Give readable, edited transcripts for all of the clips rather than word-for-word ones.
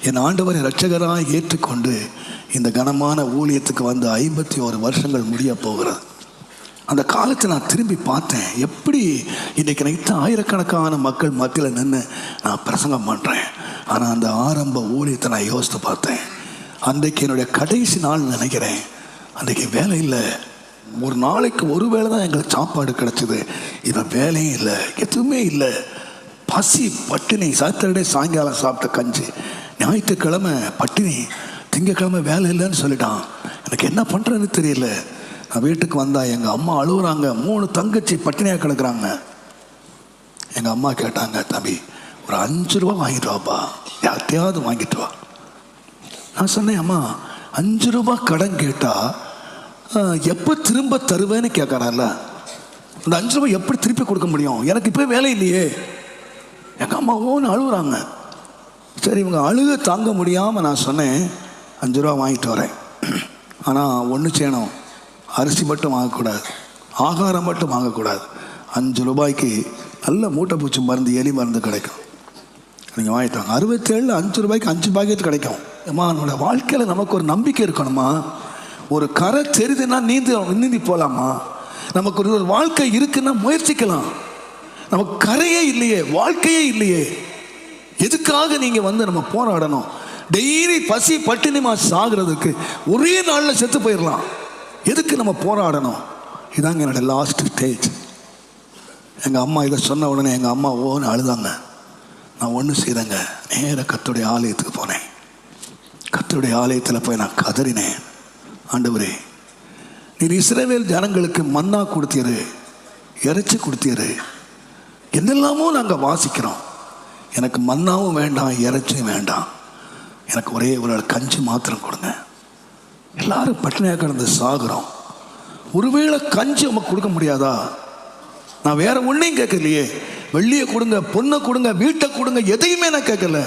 என் ஆண்டவரை இரட்சகராய் ஏற்றுக்கொண்டு இந்த கனமான ஊழியத்துக்கு வந்து 51 வருஷங்கள் முடிய போகிறது. அந்த காலத்தை நான் திரும்பி பார்த்தேன். எப்படி இன்றைக்கு நைட்டு ஆயிரக்கணக்கான மக்கள் மத்தியில் நின்று நான் பிரசங்கம் பண்ணுறேன். ஆனால் அந்த ஆரம்ப ஊழியத்தை நான் யோசித்து பார்த்தேன். அன்றைக்கு என்னுடைய கடைசி நாள் நினைக்கிறேன். அன்றைக்கு வேலை இல்லை. ஒரு நாளைக்கு ஒரு வேளை தான் எங்களுக்கு சாப்பாடு கிடச்சிது. இவன் வேலையும் இல்லை, எதுவுமே இல்லை. பசி பட்டினி. சாட்டர்டே சாயங்காலம் சாப்பிட்ட கஞ்சி, ஞாயிற்றுக்கிழமை பட்டினி, திங்கக்கிழமை வேலை இல்லைன்னு சொல்லிட்டான். எனக்கு என்ன பண்ணுறதுன்னு தெரியல. நான் வீட்டுக்கு வந்தா எங்கள் அம்மா அழுகுறாங்க. 3 தங்கச்சி பட்டினியாக கிடக்குறாங்க. எங்கள் அம்மா கேட்டாங்க, தம்பி ஒரு 5 ரூபா வாங்கிட்டு வாப்பா, யார்ட்டையாவது வாங்கிட்டு வா. நான் சொன்னேன், அம்மா 5 ரூபா கடன் கேட்டால் எப்போ திரும்ப தருவேன்னு கேட்குறான்ல, அந்த 5 ரூபா எப்படி திருப்பி கொடுக்க முடியும்? எனக்கு இப்போ வேலை இல்லையே. எங்கள் அம்மா ஓன்னு அழுகுறாங்க. சரி, இவங்க அழுக தாங்க முடியாமல் நான் சொன்னேன், 5 ரூபா வாங்கிட்டு வரேன். ஆனால் ஒன்று செய்யணும், அரிசி மட்டும் வாங்கக்கூடாது, ஆகாரம் மட்டும் வாங்கக்கூடாது. 5 ரூபாய்க்கு நல்ல மூட்டை பூச்சி மருந்து, எலி மருந்து கிடைக்கும். நீங்கள் வாங்கிட்டு வாங்க. 67 5 ரூபாய்க்கு 5 பாக்கெட் கிடைக்கும். அம்மா, என்னோட வாழ்க்கையில் நமக்கு ஒரு நம்பிக்கை இருக்கணுமா? ஒரு கரை தெரிதுன்னா நீந்தி போகலாமா? நமக்கு ஒரு வாழ்க்கை இருக்குன்னா முயற்சிக்கலாம். நமக்கு கரையே இல்லையே, வாழ்க்கையே இல்லையே. எதுக்காக நீங்கள் வந்து நம்ம போராடணும்? டெய்லி பசி பட்டினிமா சாகிறதுக்கு ஒரே நாளில் செத்து போயிடலாம். எதுக்கு நம்ம போராடணும்? இதாங்க என்னோட லாஸ்ட் ஸ்டேஜ். எங்கள் அம்மா இதை சொன்ன உடனே எங்கள் அம்மா ஓன்னு அழுதாங்க. நான் ஒன்று செய்தேங்க, நேராக கர்த்தருடைய ஆலயத்துக்கு போனேன். கர்த்தருடைய ஆலயத்தில் போய் நான் கதறினேன், ஆண்டவரே, நீர் இஸ்ரவேல் ஜனங்களுக்கு மன்னா கொடுத்தீரு, இறைச்சி கொடுத்தீரு, என்னெல்லாமோ நாங்கள் வாசிக்கிறோம். எனக்கு மன்னாவும் வேண்டாம், இறைச்சியும் வேண்டாம். எனக்கு ஒரே ஒரு கஞ்சி மாத்திரம் கொடுங்க. எல்லாரும் பட்டினியாக கிடந்து சாகுறோம். ஒருவேளை கஞ்சி நமக்கு கொடுக்க முடியாதா? நான் வேற ஒன்றையும் கேட்கலையே. வெள்ளியை கொடுங்க, பொண்ணை கொடுங்க, வீட்டை கொடுங்க, எதையுமே நான் கேட்கல.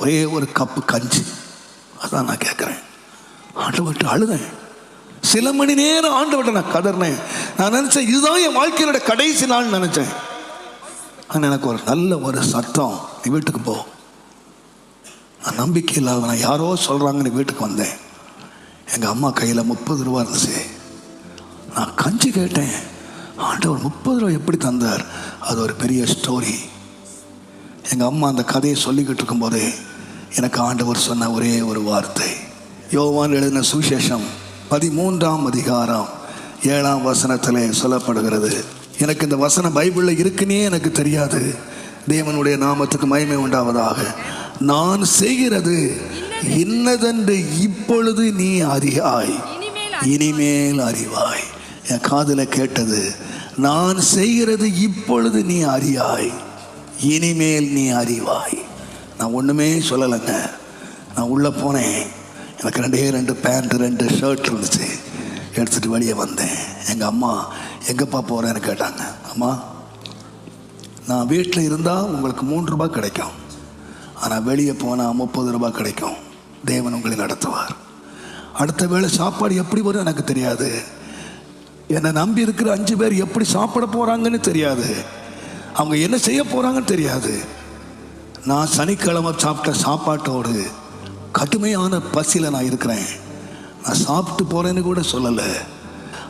ஒரே ஒரு கப்பு கஞ்சி, அதான் நான் கேட்குறேன். ஆண்டவர்கிட்ட அழுதேன். சில மணி நேரம் ஆண்டவர்கிட்ட நான் கதறினேன். நான் நினச்சேன், இதுதான் என் வாழ்க்கையோட கடைசி நாள் நினச்சேன். ஆனால் எனக்கு ஒரு நல்ல ஒரு சத்தம், நீ வீட்டுக்கு போ. நான் நம்பிக்கை இல்லாத, நான் யாரோ சொல்கிறாங்கன்னு வீட்டுக்கு வந்தேன். எங்கள் அம்மா கையில் 30 ரூபா இருந்துச்சு. நான் கஞ்சி கேட்டேன். ஆண்டவர் 30 ரூபா எப்படி தந்தார்? அது ஒரு பெரிய ஸ்டோரி. எங்கள் அம்மா அந்த கதையை சொல்லிக்கிட்டு இருக்கும்போதே எனக்கு ஆண்டவர் சொன்ன ஒரே ஒரு வார்த்தை, யோவான் எழுதின சுவிசேஷம் 13ஆம் அதிகாரம் 7ஆம் வசனத்திலே சொல்லப்படுகிறது. எனக்கு இந்த வசனம் பைபிளில் இருக்குன்னே எனக்கு தெரியாது. தேவனுடைய நாமத்துக்கு மகிமை உண்டாவதாக. நான் செய்கிறது இன்னதென்று இப்பொழுது நீ அறியாய், இனிமேல் அறிவாய். என் காதில் கேட்டது, நான் செய்கிறது இப்பொழுது நீ அறியாய், இனிமேல் நீ அறிவாய். நான் ஒன்றுமே சொல்லலைங்க. நான் உள்ளே போனேன். எனக்கு 2 பேண்ட் 2 ஷர்ட் இருந்துச்சு. எடுத்துகிட்டு வெளியே வந்தேன். எங்கள் அம்மா எங்கேப்பா போகிறேன்னு கேட்டாங்க. அம்மா, நான் வீட்டில் இருந்தால் உங்களுக்கு 3 ரூபாய் கிடைக்கும், ஆனால் வெளியே போனால் 30 ரூபாய் கிடைக்கும். தேவன் உங்களை நடத்துவார். அடுத்த வேளை சாப்பாடு எப்படி வரும் எனக்கு தெரியாது. என்னை நம்பி இருக்கிற 5 பேர் எப்படி சாப்பிட போகிறாங்கன்னு தெரியாது. அவங்க என்ன செய்ய போகிறாங்கன்னு தெரியாது. நான் சனிக்கிழமை சாப்பிட்ட சாப்பாட்டோடு கடுமையான பசியில் நான் இருக்கிறேன். நான் சாப்பிட்டு போகிறேன்னு கூட சொல்லலை.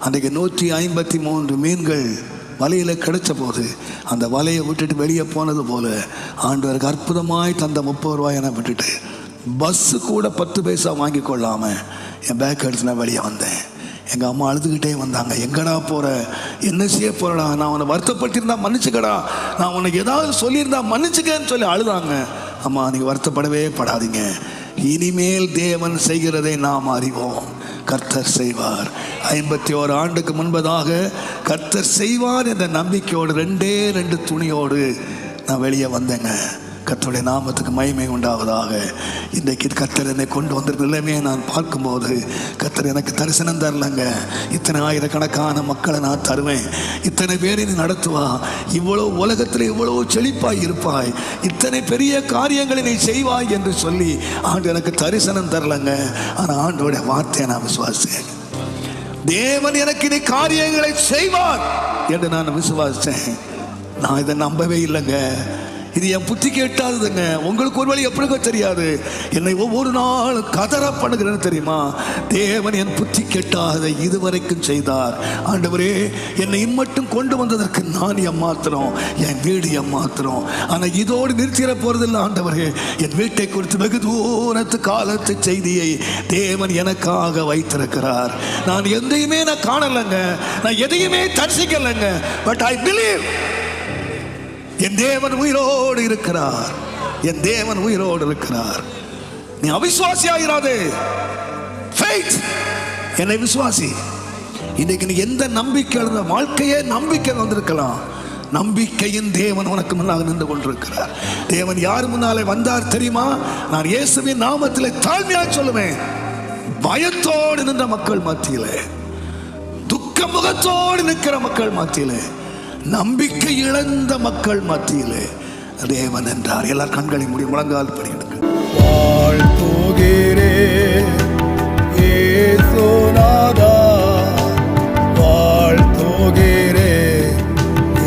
அன்றைக்கு 153 மீன்கள் வலையில் கிடைச்ச போது அந்த வலையை விட்டுட்டு வெளியே போனது போல ஆண்டவருக்கு அற்புதமாய் தந்த 30 ரூபாய் என விட்டுட்டு பஸ்ஸு கூட 10 பைசா வாங்கி கொள்ளாமல் என் பேக் எடுத்து நான் வெளியே வந்தேன். எங்கள் அம்மா அழுதுகிட்டே வந்தாங்க, எங்கடா போகிற, என்ன செய்ய போகிறடா, நான் உன்னை வருத்தப்பட்டிருந்தா மன்னிச்சுக்கடா, நான் உனக்கு ஏதாவது சொல்லியிருந்தா மன்னிச்சுக்கன்னு சொல்லி அழுதாங்க. அம்மா, நீங்கள் வருத்தப்படவே படாதீங்க, இனிமேல் தேவன் செய்கிறதை நாம் அறிவோம், கர்த்தர் செய்வார். 51 ஆண்டுக்கு முன்பதாக கர்த்தர் செய்வார் என்ற நம்பிக்கையோடு 2 துணியோடு நான் வெளியே வந்தேங்க. கர்த்தருடைய நாமத்துக்கு மகிமை உண்டாவதாக. இன்றைக்கு கர்த்தர் என்னை கொண்டு வந்திருக்க நிலைமையை நான் பார்க்கும்போது கர்த்தர் எனக்கு தரிசனம் தரலங்க. இத்தனை ஆயிரக்கணக்கான மக்களை நான் தருவேன், இத்தனை பேரை நீ நடத்துவா, இவ்வளோ உலகத்தில் இவ்வளோ செழிப்பாய் இருப்பாய், இத்தனை பெரிய காரியங்களை நீ செய்வாய் என்று சொல்லி ஆண்டு எனக்கு தரிசனம் தரலங்க. ஆனால் ஆண்டோடைய வார்த்தையை நான் விசுவாசித்தேன். தேவன் எனக்கு இனி காரியங்களை செய்வார் என்று நான் விசுவாசித்தேன். நான் இதை நம்பவே இல்லைங்க. இது என் புத்தி கேட்டாதுங்க. உங்களுக்கு ஒரு வழி எப்படிக்கோ தெரியாது. என்னை ஒவ்வொரு நாள் கதற பண்ணுகிறேன்னு தெரியுமா? தேவன் என் புத்தி கேட்டாதை இதுவரைக்கும் செய்தார். ஆண்டவரே, என்னை இம்மட்டும் கொண்டு வந்ததற்கு நான் ஏமாத்திரம், என் வீடு ஏமாத்திரம். ஆனால் இதோடு நிறுத்திட போறதில்லை ஆண்டவரே. என் வீட்டை குறித்து வெகு தூரத்து காலத்து செய்தியை தேவன் எனக்காக வைத்திருக்கிறார். நான் எதையுமே நான் காணலைங்க, நான் எதையுமே தரிசிக்கலைங்க. பட் ஐ பிலீவ் என் தேவன் உயிரோடு இருக்கிறார். என் தேவன் உயிரோடு இருக்கிறார். நீ அவிசுவாசியாகிறாதே. ஃபெய்த், என்னை விசுவாசி. இன்னைக்கு நீ எந்த நம்பிக்கை எழுந்த வாழ்க்கையே நம்பிக்கை வந்திருக்கலாம். நம்பிக்கையின் தேவன் உனக்கு முன்னாக நின்று கொண்டிருக்கிறார். தேவன் யார் முன்னாலே வந்தார் தெரியுமா? நான் இயேசுவின் நாமத்திலே தாழ்மையாக சொல்லுவேன். பயத்தோடு நின்ற மக்கள் மத்தியிலே, துக்க முகத்தோடு நிற்கிற மக்கள் மத்தியிலே, நம்பிக்கை இழந்த மக்கள் மத்தியிலே தேவன் என்றார். எல்லார் கண்களை மூடி முழங்கால் படிக்கிறது. வாழ்த்துகிறே இயேசுநாதா, வாழ்த்துகிறே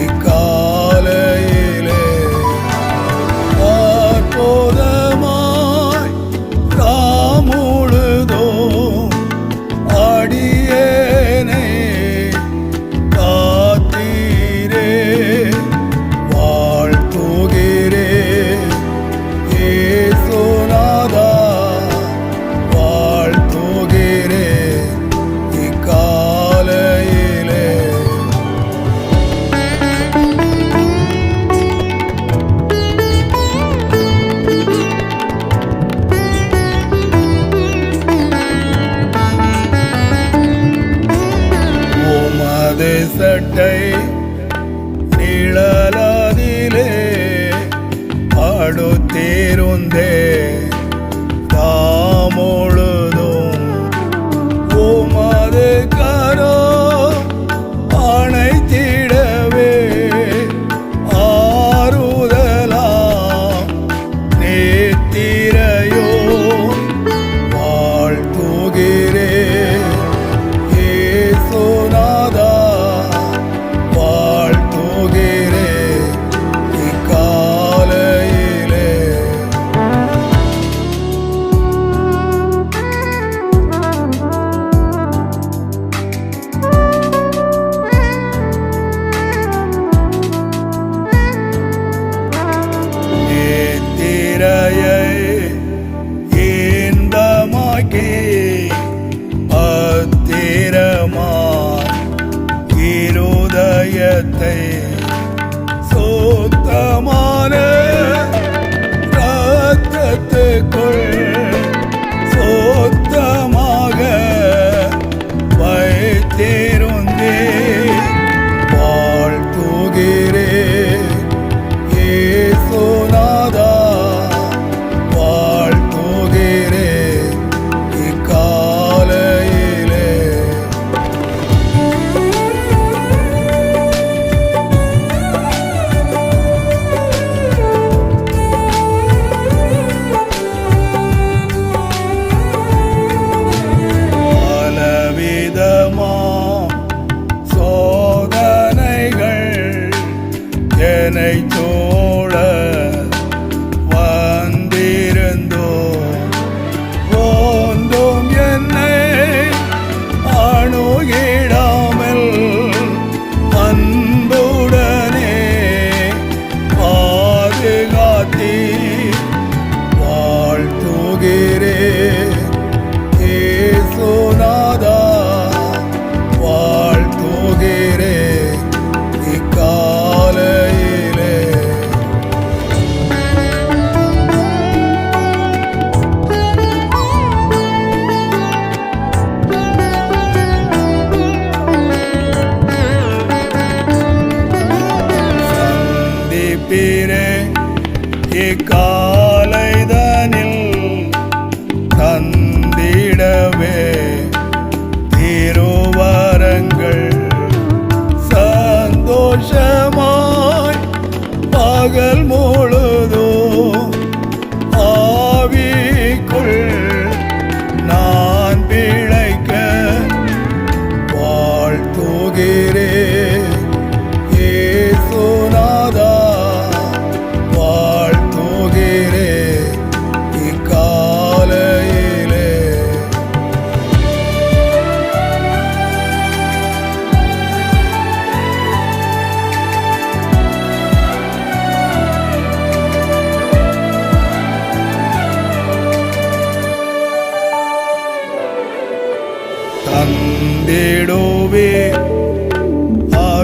இக்காலையிலே. அற்புதமாய் முழுதும் அடியேனை காத்தீரே. வாழ்த்துகிறே இயேசுநாதா,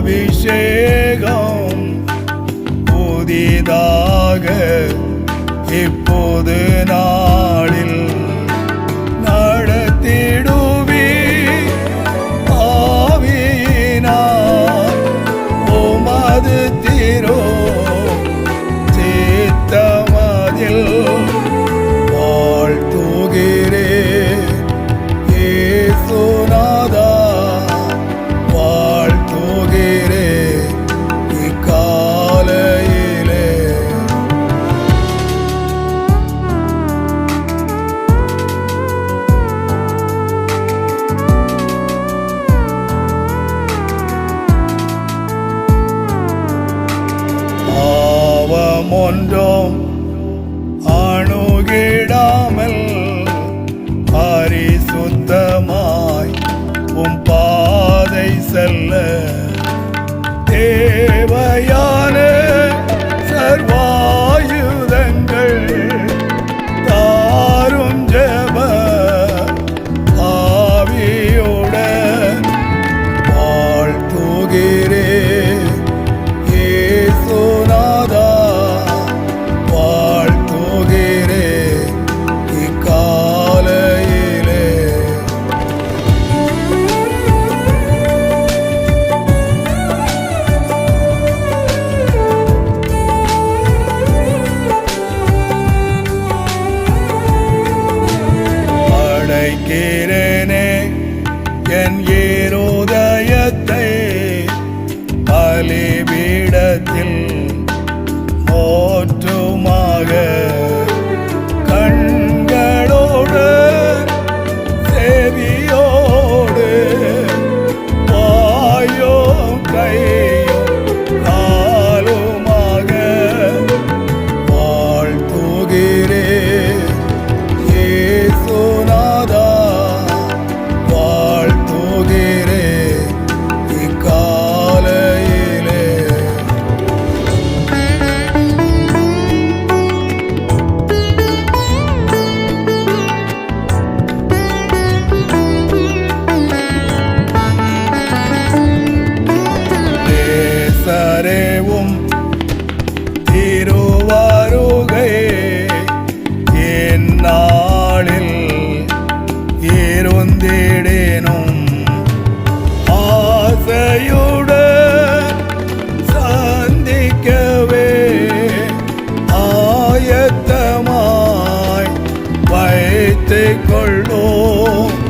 அபிஷேகம் புதிதாக இப்போது நாளில் நடத்திடுவி ஆவியினார் உமது திரோ சித்தமதில் வாழ்த்துகிறே இயேசுநாதா வாழ்த்துகிறே இக்காலையிலே. பாவமொன்றும் அணுகிடாமல் பரிசுத்தமாய் உம் பாதை செல்ல தேவையான சர்வாயுதங்கள் தாரும் ஜெப ஆவியுடன் வாழ்த்துகிறே இயேசுநாதா வாழ்த்துகிறே இக்காலையிலே. அடைக்கிறேனே என் இருதயத்தை பலிபீடத்தில் மோற்றுமாக கண்களோடு செவியோடு வாயும் கையும் காலுமாக வாழ்த்துகிறே இயேசுநாதா வாழ்த்துகிறே இக்காலையிலே. நேசரேவும் திருவருகை இந்நாளில் இருந்திடேனும் ஆசையுடன் சந்திக்கவே ஆயத்தமாய் வைத்துக் கொள்ளும்